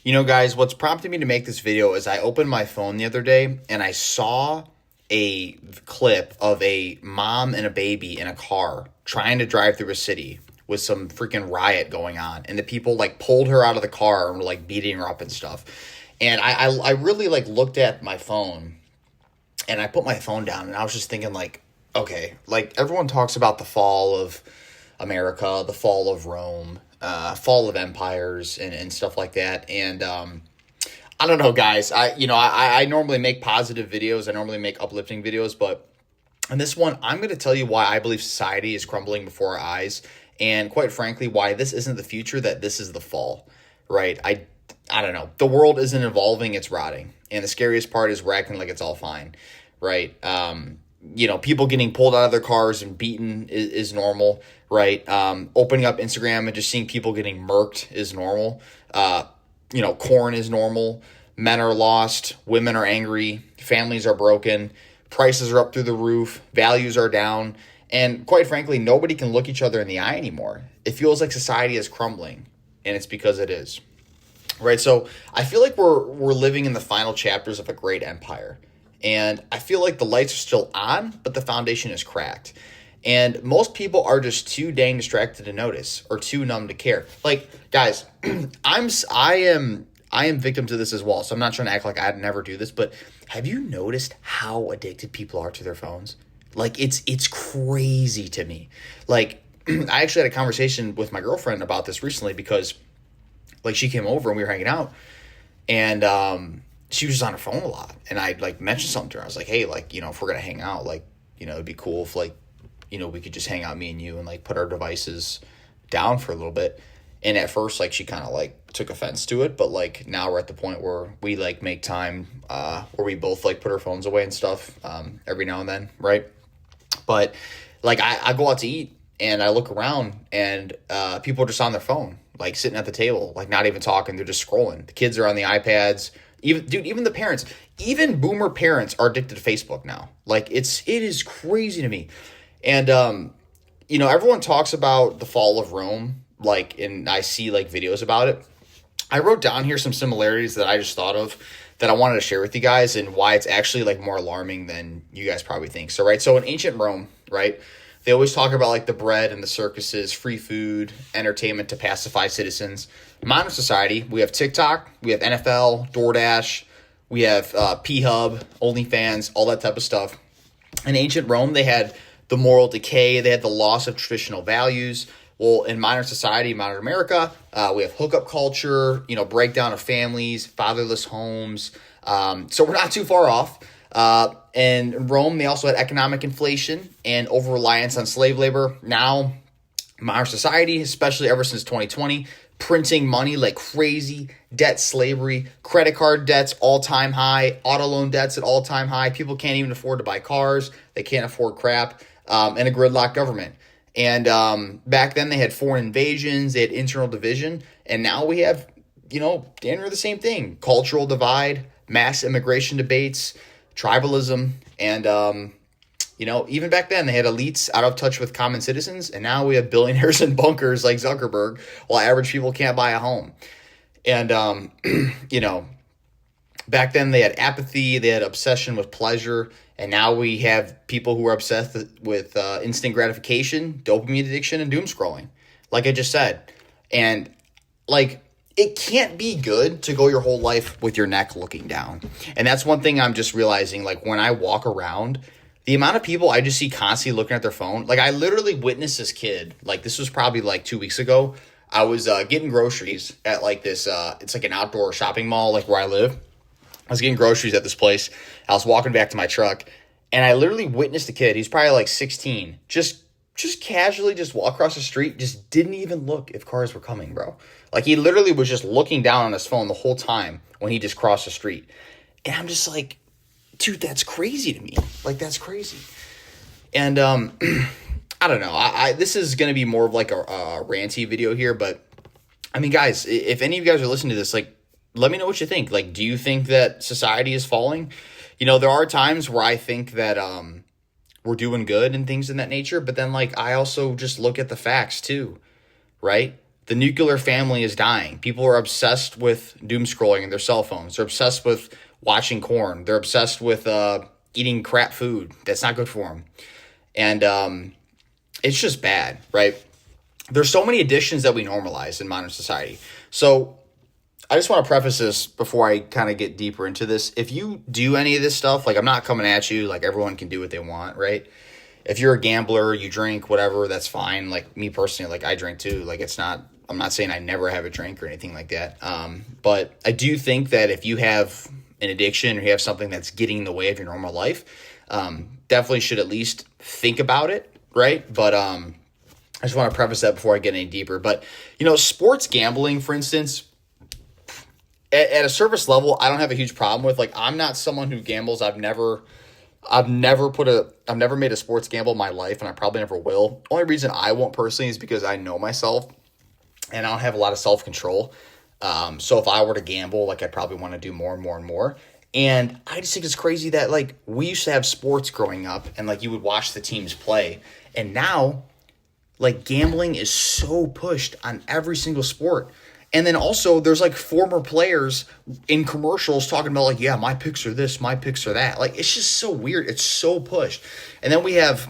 Guys, what's prompted me to make this video is I opened my phone the other day and I saw a clip of a mom and a baby in a car trying to drive through a city with some freaking riot going on. And the people like pulled her out of the car and were like beating her up and stuff. And I really like looked at my phone and I put my phone down and I was just thinking like, okay, like everyone talks about the fall of America, the fall of Rome, fall of empires and stuff like that. And I don't know, guys. I normally make positive videos. I normally make uplifting videos, but in this one, I'm going to tell you why I believe society is crumbling before our eyes, and quite frankly, why this isn't the future, that this is the fall. Right? I don't know. The world isn't evolving; it's rotting, and the scariest part is we're acting like it's all fine. Right? People getting pulled out of their cars and beaten is normal, right? Opening up Instagram and just seeing people getting murked is normal. Corn is normal. Men are lost. Women are angry. Families are broken. Prices are up through the roof. Values are down. And quite frankly, nobody can look each other in the eye anymore. It feels like society is crumbling, and it's because it is. Right? So I feel like we're living in the final chapters of a great empire. And I feel like the lights are still on, but the foundation is cracked. And most people are just too dang distracted to notice or too numb to care. Like, guys, I am victim to this as well. So I'm not trying to act like I'd never do this, but have you noticed how addicted people are to their phones? Like, it's crazy to me. Like, I actually had a conversation with my girlfriend about this recently because, like, she came over and we were hanging out, and she was just on her phone a lot. And I like mentioned something to her. I was like, hey, like, if we're going to hang out, like, it'd be cool if like, we could just hang out, me and you, and like put our devices down for a little bit. And at first, like, she kind of like took offense to it. But like now we're at the point where we like make time where we both like put our phones away and stuff every now and then. Right. But like I go out to eat and I look around and people are just on their phone, like sitting at the table, like not even talking. They're just scrolling. The kids are on the iPads. Even the parents, even boomer parents are addicted to Facebook now. Like it is crazy to me. And, everyone talks about the fall of Rome, like, and I see like videos about it. I wrote down here some similarities that I just thought of that I wanted to share with you guys and why it's actually like more alarming than you guys probably think. So, right. So in ancient Rome, right, they always talk about like the bread and the circuses, free food, entertainment to pacify citizens. Modern society, we have TikTok, we have NFL, DoorDash, we have P-Hub, OnlyFans, all that type of stuff. In ancient Rome, they had the moral decay, they had the loss of traditional values. Well, in modern society, modern America, we have hookup culture, breakdown of families, fatherless homes. So we're not too far off. And in Rome, they also had economic inflation and over-reliance on slave labor. Now, modern society, especially ever since 2020, printing money like crazy, debt slavery, credit card debts all-time high, auto loan debts at all-time high. People can't even afford to buy cars. They can't afford crap, and a gridlock government. And back then they had foreign invasions, they had internal division, and now we have, damn near the same thing. Cultural divide, mass immigration debates, tribalism, and even back then they had elites out of touch with common citizens, and now we have billionaires in bunkers like Zuckerberg, while average people can't buy a home. And back then they had apathy, they had obsession with pleasure, and now we have people who are obsessed with instant gratification, dopamine addiction, and doom scrolling, like I just said. And like, it can't be good to go your whole life with your neck looking down. And that's one thing I'm just realizing, like when I walk around, the amount of people I just see constantly looking at their phone. Like I literally witnessed this kid, like this was probably like 2 weeks ago. I was getting groceries at like this, it's like an outdoor shopping mall, like where I live. I was getting groceries at this place. I was walking back to my truck, and I literally witnessed a kid. He's probably like 16. Just casually just walk across the street. Just didn't even look if cars were coming, bro. Like he literally was just looking down on his phone the whole time when he just crossed the street. And I'm just like, dude, that's crazy to me. Like that's crazy. And I don't know. This is going to be more of like a ranty video here, but I mean, guys, if any of you guys are listening to this, like, let me know what you think. Like, do you think that society is falling? There are times where I think that we're doing good and things in that nature, but then like I also just look at the facts too, right? The nuclear family is dying. People are obsessed with doom scrolling in their cell phones. They're obsessed with watching porn. They're obsessed with eating crap food that's not good for them. And it's just bad, right? There's so many addictions that we normalize in modern society. So I just want to preface this before I kind of get deeper into this. If you do any of this stuff, like I'm not coming at you, like everyone can do what they want, right? If you're a gambler, you drink, whatever, that's fine. Like me personally, like I drink too. Like I'm not saying I never have a drink or anything like that. But I do think that if you have an addiction or you have something that's getting in the way of your normal life, definitely should at least think about it, right? But I just want to preface that before I get any deeper. But, sports gambling, for instance, at a surface level, I don't have a huge problem with. Like, I'm not someone who gambles. I've never made a sports gamble in my life, and I probably never will. Only reason I won't personally is because I know myself, and I don't have a lot of self-control. So if I were to gamble, like I'd probably want to do more and more and more. And I just think it's crazy that like we used to have sports growing up, and like you would watch the teams play, and now like gambling is so pushed on every single sport. And then also there's like former players in commercials talking about like, yeah, my picks are this, my picks are that. Like, it's just so weird. It's so pushed. And then we have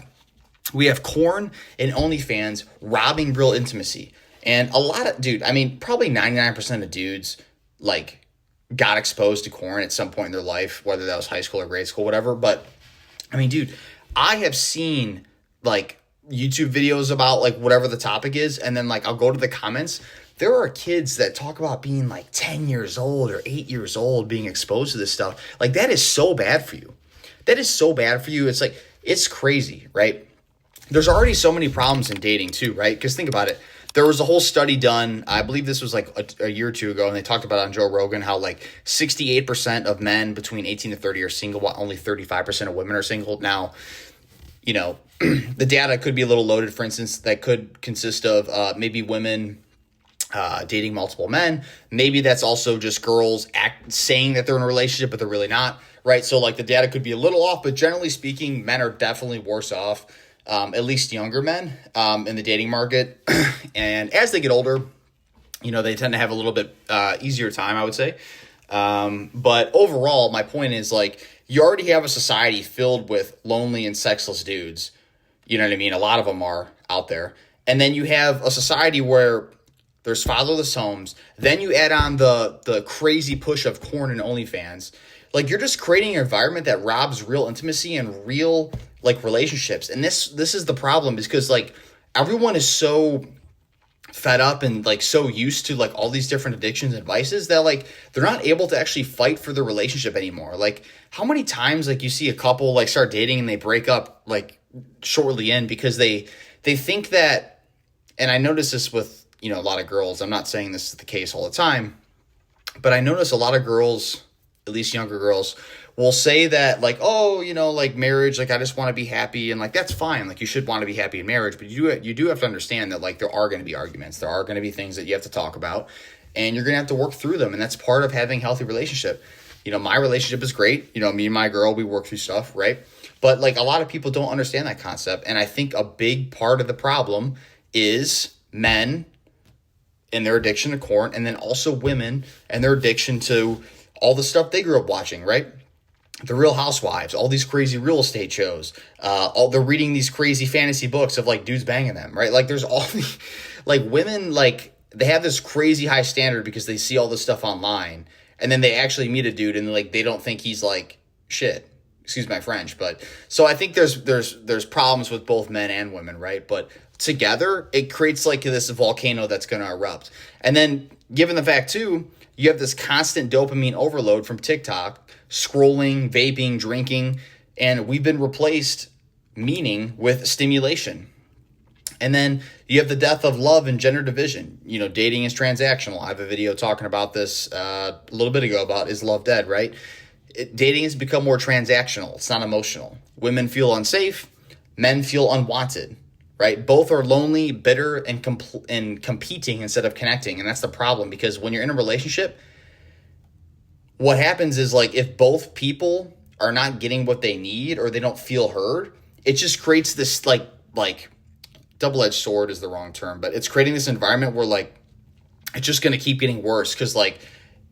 Korn and OnlyFans robbing real intimacy. And probably 99% of dudes like got exposed to Korn at some point in their life, whether that was high school or grade school, whatever. But I mean, dude, I have seen like YouTube videos about like whatever the topic is. And then like, I'll go to the comments. There are kids that talk about being like 10 years old or 8 years old being exposed to this stuff. Like, that is so bad for you. That is so bad for you. It's like, it's crazy, right? There's already so many problems in dating too, right? Because think about it. There was a whole study done, I believe this was like a year or two ago, and they talked about it on Joe Rogan, how like 68% of men between 18 to 30 are single, while only 35% of women are single. Now, the data could be a little loaded. For instance, that could consist of maybe women dating multiple men. Maybe that's also just girls saying that they're in a relationship, but they're really not, right? So like the data could be a little off, but generally speaking, men are definitely worse off, at least younger men in the dating market. And as they get older, they tend to have a little bit easier time, I would say. But overall, my point is like, you already have a society filled with lonely and sexless dudes. You know what I mean? A lot of them are out there. And then you have a society where there's fatherless homes. Then you add on the crazy push of Korn and OnlyFans. Like, you're just creating an environment that robs real intimacy and real like relationships. And this is the problem, is because like everyone is so fed up and like so used to like all these different addictions and vices that like they're not able to actually fight for the relationship anymore. Like, how many times like you see a couple like start dating and they break up like shortly in because they think that, and I notice this with a lot of girls. I'm not saying this is the case all the time, but I notice a lot of girls, at least younger girls, will say that like, oh, like marriage, like I just want to be happy, and like that's fine. Like, you should want to be happy in marriage, but you do have to understand that like there are going to be arguments, there are going to be things that you have to talk about, and you're going to have to work through them, and that's part of having a healthy relationship. My relationship is great. Me and my girl, we work through stuff, right? But like a lot of people don't understand that concept, and I think a big part of the problem is men and their addiction to Korn, and then also women and their addiction to all the stuff they grew up watching, right? The Real Housewives, all these crazy real estate shows, they're reading these crazy fantasy books of like dudes banging them, right? Like, there's all the like women, like they have this crazy high standard because they see all this stuff online, and then they actually meet a dude and like they don't think he's like shit. Excuse my French, but so I think there's problems with both men and women, right? But together, it creates like this volcano that's going to erupt. And then, given the fact too, you have this constant dopamine overload from TikTok, scrolling, vaping, drinking, and we've been replaced meaning with stimulation. And then you have the death of love and gender division. Dating is transactional. I have a video talking about this a little bit ago about, is love dead, right? Dating has become more transactional. It's not emotional. Women feel unsafe. Men feel unwanted, right? Both are lonely, bitter, and competing instead of connecting. And that's the problem, because when you're in a relationship, what happens is like if both people are not getting what they need or they don't feel heard, it just creates this like double-edged sword is the wrong term, but it's creating this environment where like it's just going to keep getting worse because like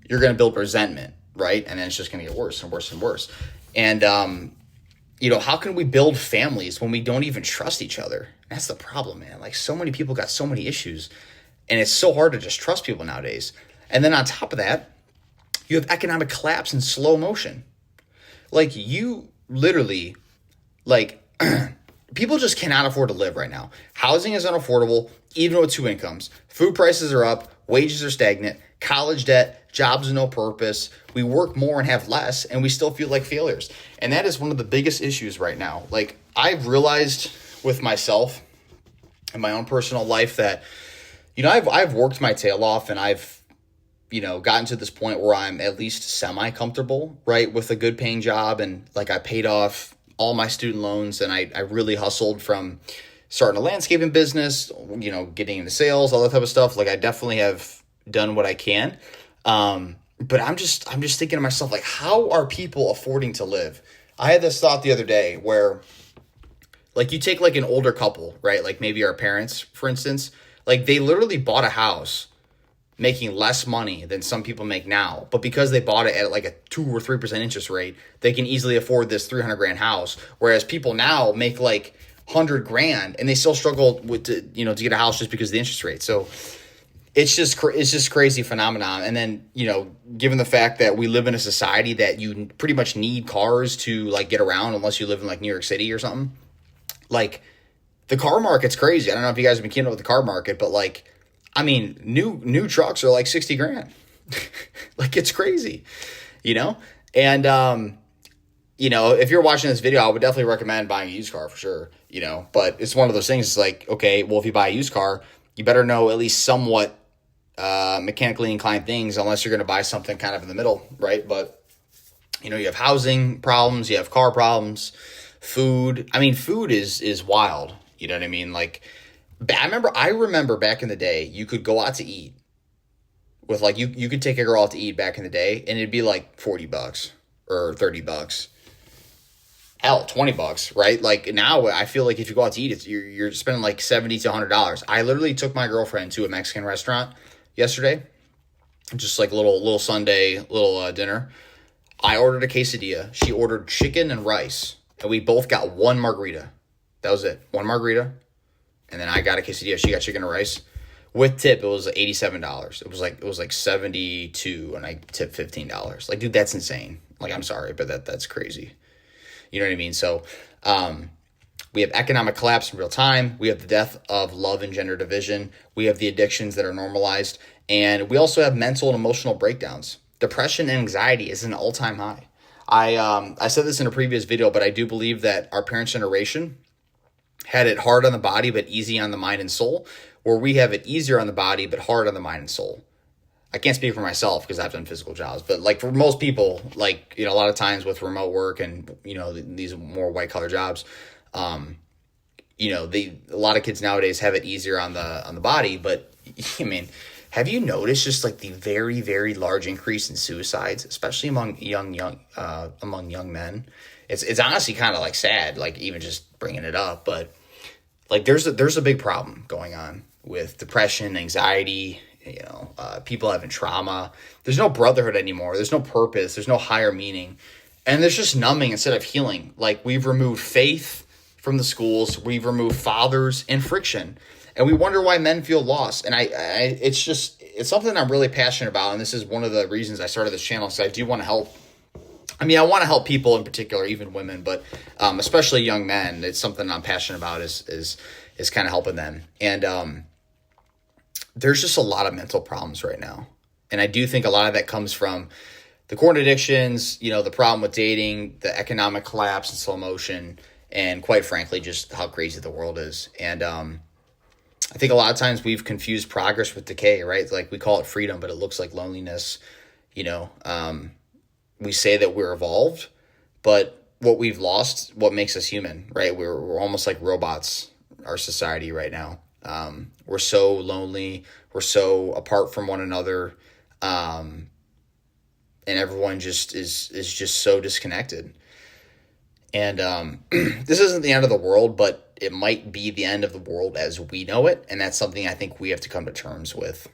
you're going to build resentment, right? And then it's just going to get worse and worse and worse. And, how can we build families when we don't even trust each other? That's the problem, man. Like so many people got so many issues and it's so hard to just trust people nowadays. And then on top of that, you have economic collapse in slow motion. Like you literally, like people just cannot afford to live right now. Housing is unaffordable, even with 2 incomes. Food prices are up, wages are stagnant, college debt, jobs with no purpose. We work more and have less, and we still feel like failures. And that is one of the biggest issues right now. Like I've realized with myself in my own personal life that, I've worked my tail off and I've, gotten to this point where I'm at least semi-comfortable, right, with a good paying job. And like I paid off all my student loans and I really hustled from starting a landscaping business, getting into sales, all that type of stuff. Like I definitely have done what I can. But I'm just thinking to myself, like, how are people affording to live? I had this thought the other day where like you take like an older couple, right? Like maybe our parents, for instance, like they literally bought a house making less money than some people make now. But because they bought it at like a 2 or 3% interest rate, they can easily afford this 300 grand house. Whereas people now make like 100 grand and they still struggle to get a house just because of the interest rate. So it's just crazy phenomenon. And then, given the fact that we live in a society that you pretty much need cars to like get around unless you live in like New York City or something, like the car market's crazy. I don't know if you guys have been keeping up with the car market, but like, I mean, new trucks are like 60 grand. Like it's crazy, And, if you're watching this video, I would definitely recommend buying a used car for sure, but it's one of those things. It's like, okay, well, if you buy a used car, you better know at least somewhat mechanically inclined things, unless you're going to buy something kind of in the middle, right? But, you have housing problems, you have car problems, food. I mean, food is wild. You know what I mean? Like, I remember back in the day, you could go out to eat with like, you could take a girl out to eat back in the day and it'd be like $40 or $30. Hell, $20, right? Like now I feel like if you go out to eat, you're spending like $70 to $100. I literally took my girlfriend to a Mexican restaurant yesterday, just like a little Sunday, dinner. I ordered a quesadilla. She ordered chicken and rice and we both got one margarita. That was it. One margarita. And then I got a quesadilla. She got chicken and rice. With tip, it was $87. It was like 72 and I tipped $15. Like, dude, that's insane. Like, I'm sorry, but that's crazy. You know what I mean? So, we have economic collapse in real time. We have the death of love and gender division. We have the addictions that are normalized. And we also have mental and emotional breakdowns. Depression and anxiety is an all-time high. I said this in a previous video, but I do believe that our parents' generation had it hard on the body, but easy on the mind and soul, where we have it easier on the body, but hard on the mind and soul. I can't speak for myself because I've done physical jobs, but like for most people, like, a lot of times with remote work and, these more white collar jobs, a lot of kids nowadays have it easier on the body, but I mean, have you noticed just like the very, very large increase in suicides, especially among young men? It's honestly kind of like sad, like even just bringing it up, but like there's a big problem going on with depression, anxiety, people having trauma. There's no brotherhood anymore. There's no purpose. There's no higher meaning. And there's just numbing instead of healing. Like we've removed faith from the schools. We've removed fathers and friction. And we wonder why men feel lost. And it's something I'm really passionate about. And this is one of the reasons I started this channel, because I do want to help. I mean, I want to help people in particular, even women, but especially young men. It's something I'm passionate about is kind of helping them. And there's just a lot of mental problems right now. And I do think a lot of that comes from the corn addictions, the problem with dating, the economic collapse and slow motion, and quite frankly, just how crazy the world is. And I think a lot of times we've confused progress with decay, right? Like we call it freedom, but it looks like loneliness, we say that we're evolved, but what we've lost, what makes us human, right? We're almost like robots, our society right now. We're so lonely. We're so apart from one another. And everyone just is just so disconnected. And this isn't the end of the world, but it might be the end of the world as we know it. And that's something I think we have to come to terms with.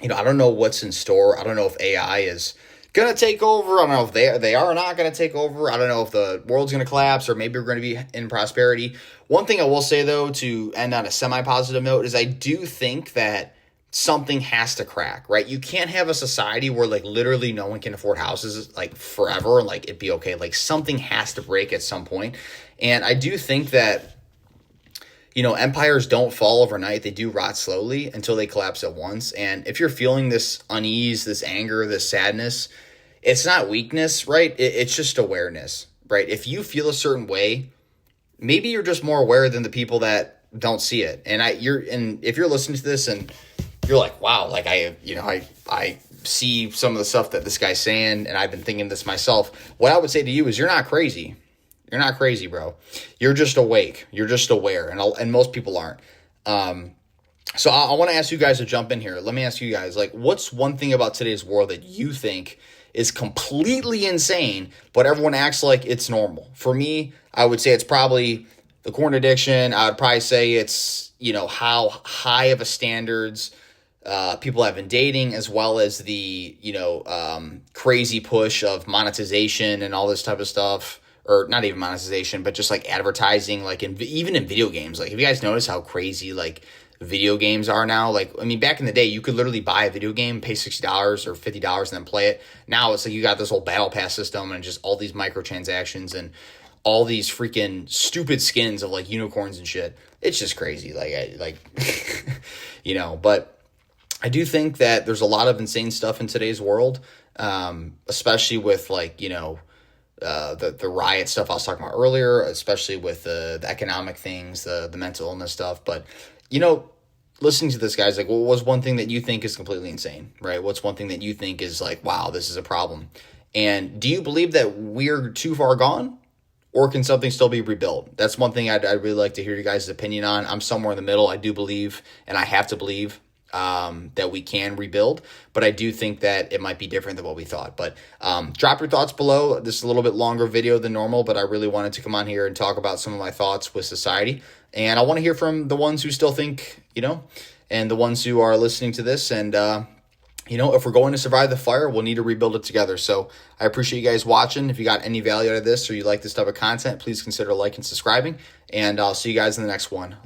I don't know what's in store. I don't know if AI is gonna take over. I don't know if they are not gonna take over. I don't know if the world's gonna collapse or maybe we're gonna be in prosperity. One thing I will say though, to end on a semi-positive note, is I do think that something has to crack, right? You can't have a society where like literally no one can afford houses like forever and like it'd be okay. Like something has to break at some point. And I do think that empires don't fall overnight. They do rot slowly until they collapse at once. And if you're feeling this unease, this anger, this sadness, it's not weakness, right? It's just awareness, right? If you feel a certain way, maybe you're just more aware than the people that don't see it. And if you're listening to this and you're like, wow, like I see some of the stuff that this guy's saying, and I've been thinking this myself. What I would say to you is, you're not crazy. You're not crazy, bro. You're just awake. You're just aware, and most people aren't. So I want to ask you guys to jump in here. Let me ask you guys, like, what's one thing about today's world that you think is completely insane, but everyone acts like it's normal? For me, I would say it's probably the corn addiction. I would probably say it's, how high of a standards people have been dating, as well as the, crazy push of monetization and all this type of stuff. Or not even monetization, but just like advertising, like even in video games. Like, have you guys noticed how crazy like video games are now? Like, I mean, back in the day, you could literally buy a video game, pay $60 or $50 and then play it. Now it's like you got this whole battle pass system and just all these microtransactions and all these freaking stupid skins of like unicorns and shit. It's just crazy. But I do think that there's a lot of insane stuff in today's world, especially with like, the riot stuff I was talking about earlier, especially with the economic things, the mental illness stuff. But, listening to this, guys, like, what was one thing that you think is completely insane, right? What's one thing that you think is like, wow, this is a problem? And do you believe that we're too far gone, or can something still be rebuilt? That's one thing I'd really like to hear you guys' opinion on. I'm somewhere in the middle. I do believe, and I have to believe, that we can rebuild, but I do think that it might be different than what we thought. But drop your thoughts below. This is a little bit longer video than normal, but I really wanted to come on here and talk about some of my thoughts with society. And I want to hear from the ones who still think, and the ones who are listening to this. And, if we're going to survive the fire, we'll need to rebuild it together. So I appreciate you guys watching. If you got any value out of this or you like this type of content, please consider liking and subscribing. And I'll see you guys in the next one.